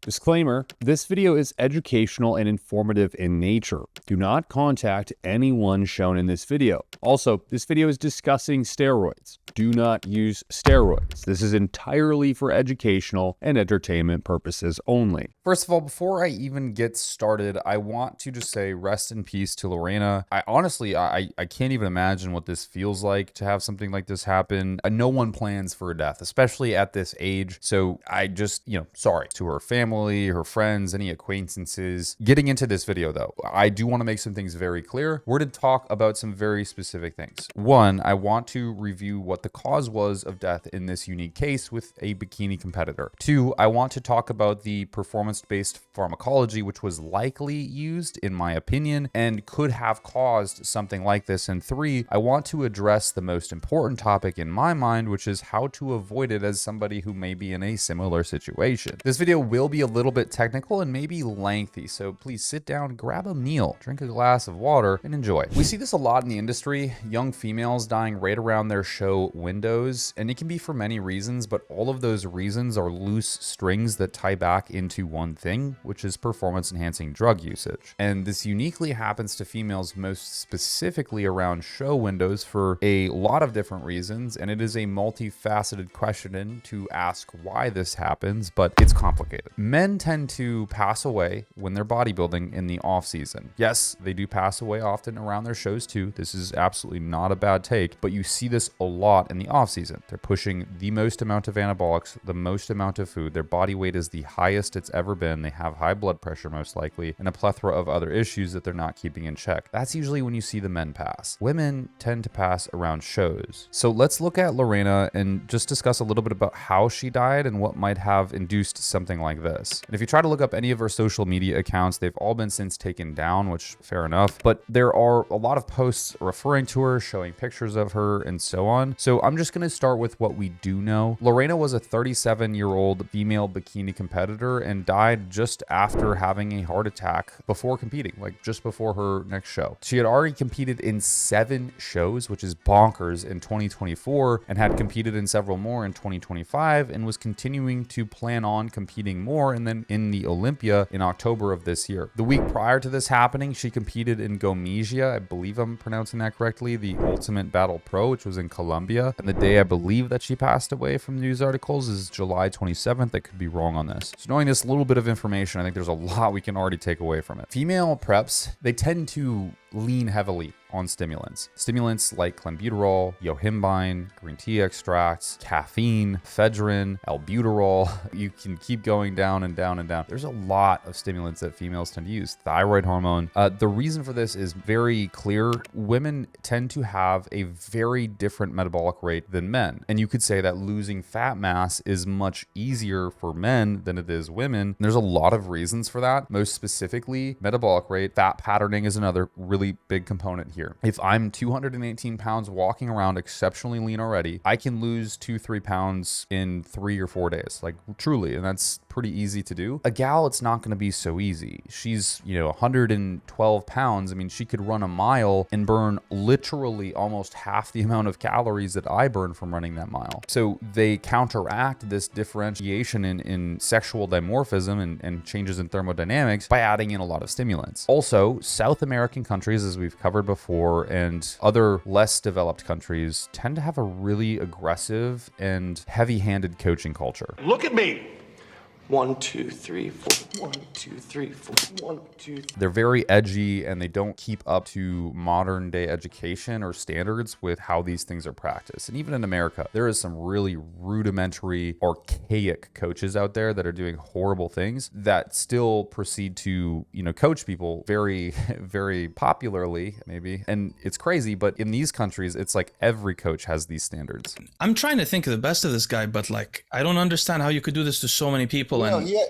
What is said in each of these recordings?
Disclaimer, this video is educational and informative in nature. Do not contact anyone shown in this video. Also, this video is discussing steroids. Do not use steroids. This is entirely for educational and entertainment purposes only. First of all, before I even get started, I want to just say rest in peace to Lena. I honestly can't even imagine what this feels like to have something like this happen. No one plans for a death, especially at this age. So I just, sorry to her family, her friends, any acquaintances. Getting into this video though, I do want to make some things very clear. We're to talk about some very specific things. One, I want to review what the cause was of death in this unique case with a bikini competitor. Two, I want to talk about the performance-based pharmacology, which was likely used, in my opinion, and could have caused something like this. And three, I want to address the most important topic in my mind, which is how to avoid it as somebody who may be in a similar situation. This video will be a little bit technical and maybe lengthy, so please sit down, grab a meal, drink a glass of water, and enjoy. We see this a lot in the industry, young females dying right around their show windows, and it can be for many reasons, but all of those reasons are loose strings that tie back into one thing, which is performance enhancing drug usage. And this uniquely happens to females most specifically around show windows for a lot of different reasons, and it is a multifaceted question to ask why this happens, but it's complicated. Men tend to pass away when they're bodybuilding in the off season. Yes, they do pass away often around their shows too. This is absolutely not a bad take, but you see this a lot in the off season. They're pushing the most amount of anabolics, the most amount of food. Their body weight is the highest it's ever been. They have high blood pressure most likely, and a plethora of other issues that they're not keeping in check. That's usually when you see the men pass. Women tend to pass around shows. So let's look at Lena and just discuss a little bit about how she died and what might have induced something like this. And if you try to look up any of her social media accounts, they've all been since taken down, which fair enough, but there are a lot of posts referring to her, showing pictures of her, and so on. So I'm just going to start with what we do know. Lena was a 37-year-old female bikini competitor and died just after having a heart attack before competing, like just before her next show. She had already competed in 7 shows, which is bonkers, in 2024, and had competed in several more in 2025, and was continuing to plan on competing more, and then in the Olympia in October of this year. The week prior to this happening, she competed in Gomesia, I believe I'm pronouncing that correctly, the Ultimate Battle Pro, which was in Colombia. And the day I believe that she passed away from news articles is July 27th. I could be wrong on this. So knowing this little bit of information, I think there's a lot we can already take away from it. Female preps, they tend to lean heavily on stimulants. Stimulants like Clenbuterol, yohimbine, green tea extracts, caffeine, ephedrine, albuterol. You can keep going down and down and down. There's a lot of stimulants that females tend to use. Thyroid hormone. The reason for this is very clear. Women tend to have a very different metabolic rate than men. And you could say that losing fat mass is much easier for men than it is women. And there's a lot of reasons for that. Most specifically, metabolic rate. Fat patterning is another really big component here. If I'm 218 pounds walking around exceptionally lean already, I can lose 2-3 pounds in 3 or 4 days, like truly, and that's pretty easy to do. A gal, it's not going to be so easy. She's 112 pounds. I mean, she could run a mile and burn literally almost half the amount of calories that I burn from running that mile. So they counteract this differentiation in sexual dimorphism and changes in thermodynamics by adding in a lot of stimulants. Also, South American countries, as we've covered before, and other less developed countries tend to have a really aggressive and heavy-handed coaching culture. Look at me. 1, 2, 3, 4. 1, 2, 3, 4. 1, 2, 3. They're very edgy and they don't keep up to modern day education or standards with how these things are practiced. And even in America, there is some really rudimentary, archaic coaches out there that are doing horrible things that still proceed to, coach people very, very popularly, maybe. And it's crazy, but in these countries, it's like every coach has these standards. I'm trying to think of the best of this guy, but I don't understand how you could do this to so many people.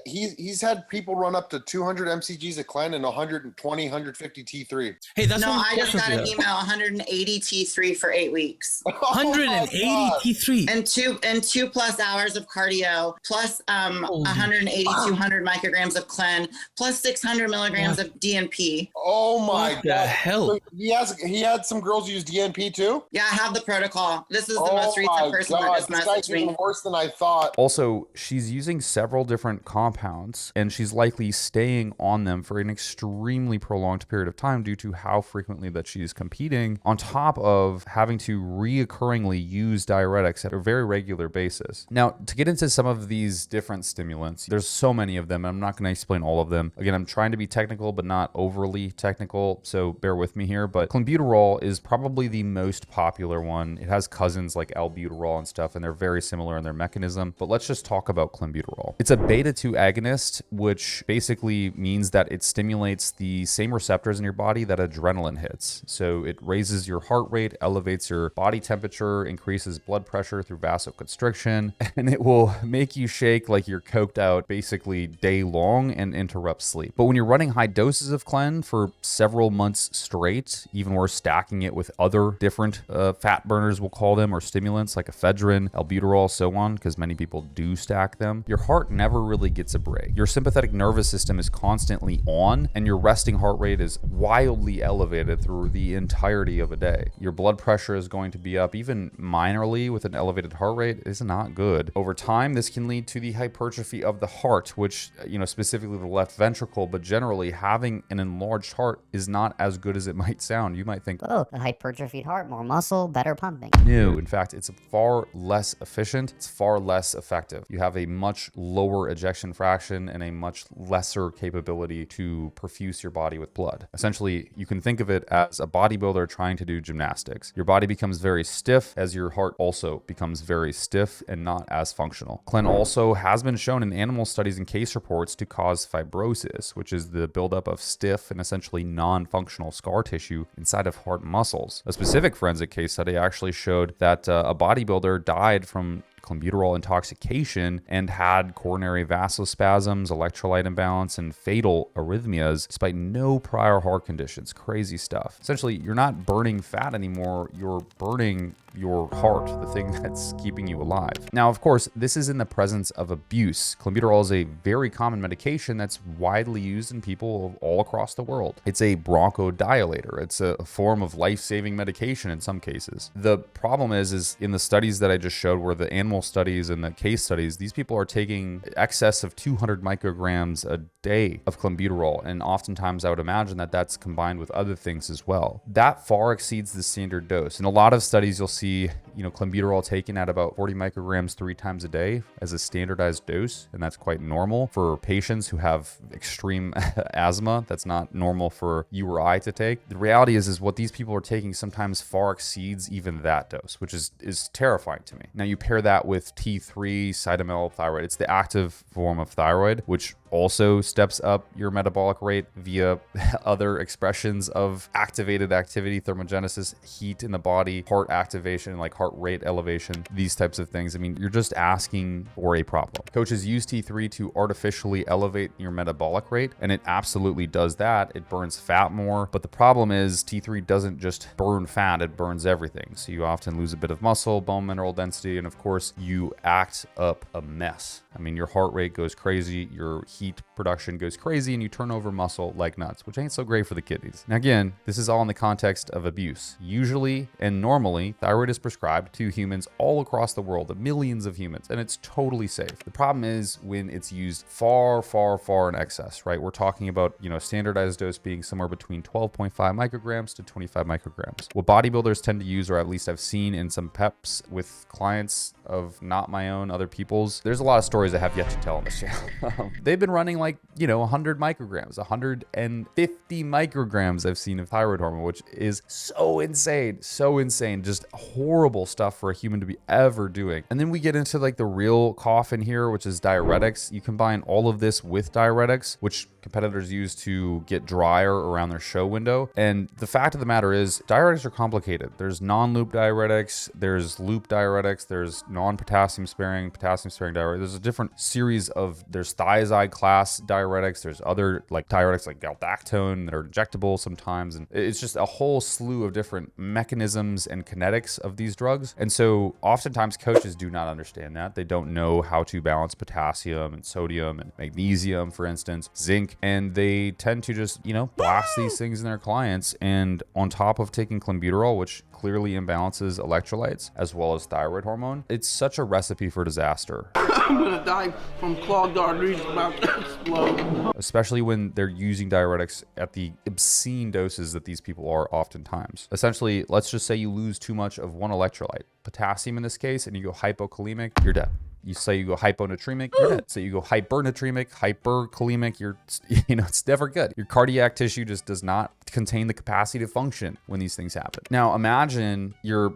He's had people run up to 200 MCGs at Clen and 120, 150 T3. Hey, that's no, I just got an email 180 T3 for 8 weeks. 180 T3 and 2+ hours of cardio, plus 180, 200 micrograms of Clen, plus 600 milligrams of DNP. Oh my God! The hell? So he had some girls use DNP too. Yeah, I have the protocol. This is the most recent person that just messaged me. Even worse than I thought. Also, she's using several different different compounds, and she's likely staying on them for an extremely prolonged period of time due to how frequently that she's competing, on top of having to reoccurringly use diuretics at a very regular basis. Now, to get into some of these different stimulants, there's so many of them. I'm not going to explain all of them. Again, I'm trying to be technical, but not overly technical, so bear with me here. But clenbuterol is probably the most popular one. It has cousins like albuterol and stuff, and they're very similar in their mechanism. But let's just talk about clenbuterol. It's a beta-2 agonist, which basically means that it stimulates the same receptors in your body that adrenaline hits. So it raises your heart rate, elevates your body temperature, increases blood pressure through vasoconstriction, and it will make you shake like you're coked out basically day long and interrupt sleep. But when you're running high doses of Clen for several months straight, even worse, stacking it with other different fat burners, we'll call them, or stimulants like ephedrine, albuterol, so on, because many people do stack them, your heart never really gets a break. Your sympathetic nervous system is constantly on, and your resting heart rate is wildly elevated through the entirety of a day. Your blood pressure is going to be up even minorly with an elevated heart rate is not good. Over time, this can lead to the hypertrophy of the heart, which, specifically the left ventricle, but generally having an enlarged heart is not as good as it might sound. You might think, oh, a hypertrophied heart, more muscle, better pumping. no, in fact, it's far less efficient. It's far less effective. You have a much lower ejection fraction and a much lesser capability to perfuse your body with blood. Essentially, you can think of it as a bodybuilder trying to do gymnastics. Your body becomes very stiff as your heart also becomes very stiff and not as functional. Clen also has been shown in animal studies and case reports to cause fibrosis, which is the buildup of stiff and essentially non-functional scar tissue inside of heart muscles. A specific forensic case study actually showed that a bodybuilder died from clenbuterol intoxication and had coronary vasospasms, electrolyte imbalance, and fatal arrhythmias despite no prior heart conditions. Crazy stuff. Essentially, you're not burning fat anymore, you're burning your heart, the thing that's keeping you alive. Now, of course, this is in the presence of abuse. Clenbuterol is a very common medication that's widely used in people all across the world. It's a bronchodilator. It's a form of life-saving medication in some cases. The problem is in the studies that I just showed, where the animal studies and the case studies, these people are taking excess of 200 micrograms a day of clenbuterol, and oftentimes I would imagine that that's combined with other things as well. That far exceeds the standard dose. In a lot of studies, you'll see clenbuterol taken at about 40 micrograms 3 times a day as a standardized dose, and that's quite normal for patients who have extreme asthma. That's not normal for you or I to take. The reality is what these people are taking sometimes far exceeds even that dose, which is terrifying to me. Now you pair that with T3 cytomel thyroid. It's the active form of thyroid, which also steps up your metabolic rate via other expressions of activated activity, thermogenesis, heat in the body, heart activation, like heart rate elevation, these types of things. I mean, you're just asking for a problem. Coaches use T3 to artificially elevate your metabolic rate, and it absolutely does that. It burns fat more, but the problem is T3 doesn't just burn fat, it burns everything. So you often lose a bit of muscle, bone mineral density, and of course, you act up a mess. I mean, your heart rate goes crazy, your heat production goes crazy, and you turn over muscle like nuts, which ain't so great for the kidneys. Now again, this is all in the context of abuse. Usually and normally, thyroid is prescribed to humans all across the world, millions of humans, and it's totally safe. The problem is when it's used far, far, far in excess, right? We're talking about, standardized dose being somewhere between 12.5 micrograms to 25 micrograms. What bodybuilders tend to use, or at least I've seen in some peps with clients of not my own, other people's, there's a lot of stories I have yet to tell on this channel. They've been running 100 micrograms, 150 micrograms I've seen of thyroid hormone, which is so insane, just horrible stuff for a human to be ever doing. And then we get into the real coffin here, which is diuretics. You combine all of this with diuretics, which competitors use to get drier around their show window. And the fact of the matter is diuretics are complicated. There's non-loop diuretics, there's loop diuretics, there's non-potassium sparing, potassium sparing diuretics. There's a different series there's thiazide class diuretics. There's other diuretics like galdactone that are injectable sometimes. And it's just a whole slew of different mechanisms and kinetics of these drugs. And so oftentimes coaches do not understand that. They don't know how to balance potassium and sodium and magnesium, for instance, zinc, and they tend to just, blast these things in their clients. And on top of taking clenbuterol, which clearly imbalances electrolytes as well as thyroid hormone, it's such a recipe for disaster. I'm gonna die from clogged arteries about to explode. Especially when they're using diuretics at the obscene doses that these people are oftentimes. Essentially, let's just say you lose too much of one electrolyte, potassium in this case, and you go hypokalemic, you're dead. You say you go hyponatremic, you're dead. So you go hypernatremic, hyperkalemic, it's never good. Your cardiac tissue just does not contain the capacity to function when these things happen. Now imagine you're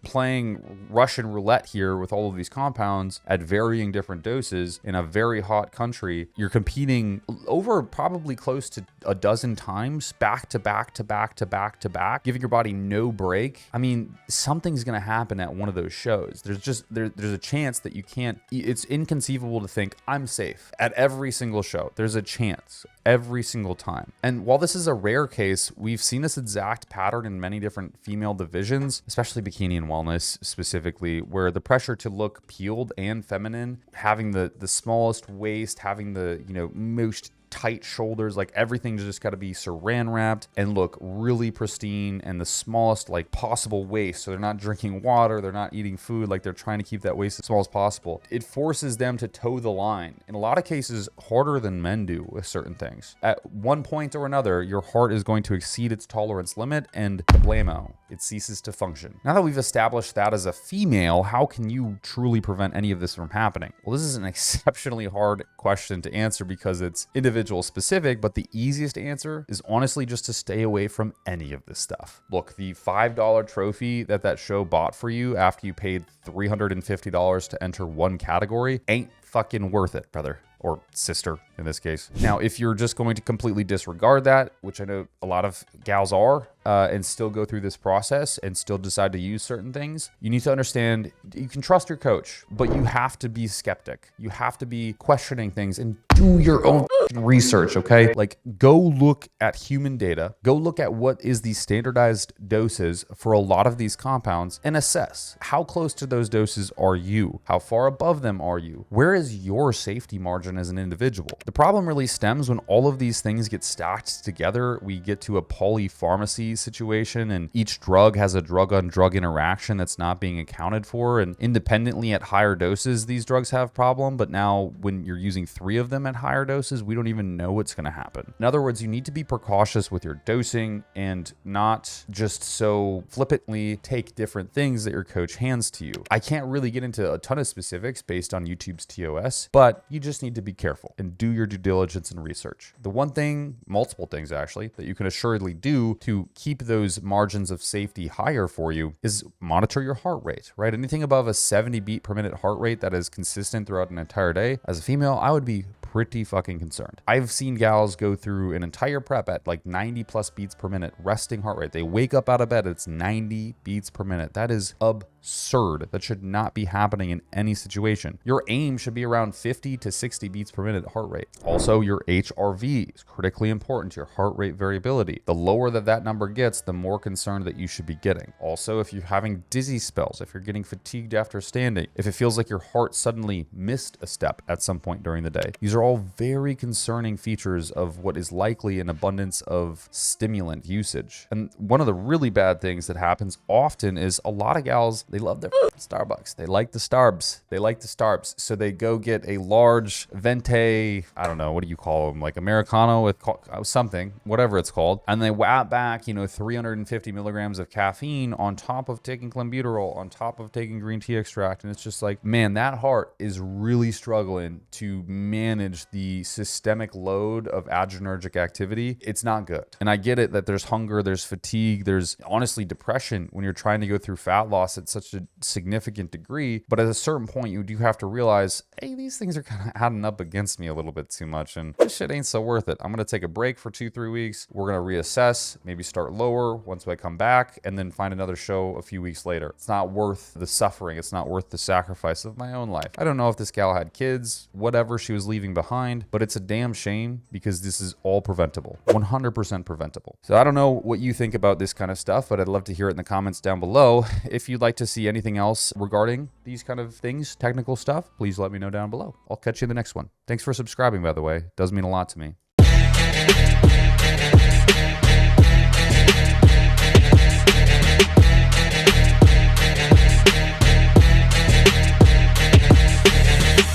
playing Russian roulette here with all of these compounds at varying different doses in a very hot country. You're competing over probably close to a dozen times back to back to back to back to back, giving your body no break. I mean, something's going to happen at one of those shows. There's a chance that you can't, it's inconceivable to think I'm safe at every single show. There's a chance every single time. And while this is a rare case, we've seen this exact pattern in many different female divisions, especially bikini and wellness specifically, where the pressure to look peeled and feminine, having the smallest waist, having the most tight shoulders, like everything just got to be saran wrapped and look really pristine, and the smallest like possible waist, so they're not drinking water, they're not eating food, like they're trying to keep that waist as small as possible. It forces them to toe the line, in a lot of cases harder than men do with certain things. At one point or another, your heart is going to exceed its tolerance limit, and blammo, it ceases to function. Now that we've established that as a female, how can you truly prevent any of this from happening? Well, this is an exceptionally hard question to answer because it's individual specific, but the easiest answer is honestly just to stay away from any of this stuff. Look, the $5 trophy that show bought for you after you paid $350 to enter one category ain't fucking worth it, brother. Or sister in this case. Now, if you're just going to completely disregard that, which I know a lot of gals are, and still go through this process and still decide to use certain things, you need to understand you can trust your coach, but you have to be skeptic. You have to be questioning things and do your own research, okay? Like, go look at human data, go look at what is the standardized doses for a lot of these compounds and assess how close to those doses are you? How far above them are you? Where is your safety margin as an individual? The problem really stems when all of these things get stacked together. We get to a polypharmacy situation, and each drug has a drug-on-drug interaction that's not being accounted for. And independently at higher doses, these drugs have problem, but now when you're using 3 of them at higher doses, we don't even know what's going to happen. In other words, you need to be precautious with your dosing and not just so flippantly take different things that your coach hands to you. I can't really get into a ton of specifics based on YouTube's TOS, but you just need to be careful and do your due diligence and research. The one thing, multiple things actually, that you can assuredly do to keep those margins of safety higher for you is monitor your heart rate, right? Anything above a 70 beat per minute heart rate that is consistent throughout an entire day, as a female, I would be pretty fucking concerned. I've seen gals go through an entire prep at like 90 plus beats per minute resting heart rate. They wake up out of bed, it's 90 beats per minute. That is absurd. That should not be happening in any situation. Your aim should be around 50 to 60 beats per minute heart rate. Also, your HRV is critically important to your heart rate variability. The lower that number gets, the more concerned that you should be getting. Also, if you're having dizzy spells, if you're getting fatigued after standing, if it feels like your heart suddenly missed a step at some point during the day, these are all very concerning features of what is likely an abundance of stimulant usage. And one of the really bad things that happens often is a lot of gals, they love their Starbucks. They like the Starbs. They like the Starbs. So they go get a large Venti, I don't know, what do you call them? Like Americano with something, whatever it's called. And they whap back, 350 milligrams of caffeine on top of taking Clenbuterol, on top of taking green tea extract. And it's just like, man, that heart is really struggling to manage the systemic load of adrenergic activity. It's not good. And I get it that there's hunger, there's fatigue, there's honestly depression when you're trying to go through fat loss at such a significant degree. But at a certain point, you do have to realize, hey, these things are kind of adding up against me a little bit too much, and this shit ain't so worth it. I'm going to take a break for 2-3 weeks. We're going to reassess, maybe start lower once I come back, and then find another show a few weeks later. It's not worth the suffering. It's not worth the sacrifice of my own life. I don't know if this gal had kids, whatever she was leaving behind, but it's a damn shame because this is all preventable, 100% preventable. So I don't know what you think about this kind of stuff, but I'd love to hear it in the comments down below. If you'd like to see anything else regarding these kind of things, technical stuff, please let me know down below. I'll catch you in the next one. Thanks for subscribing, by the way. It does mean a lot to me.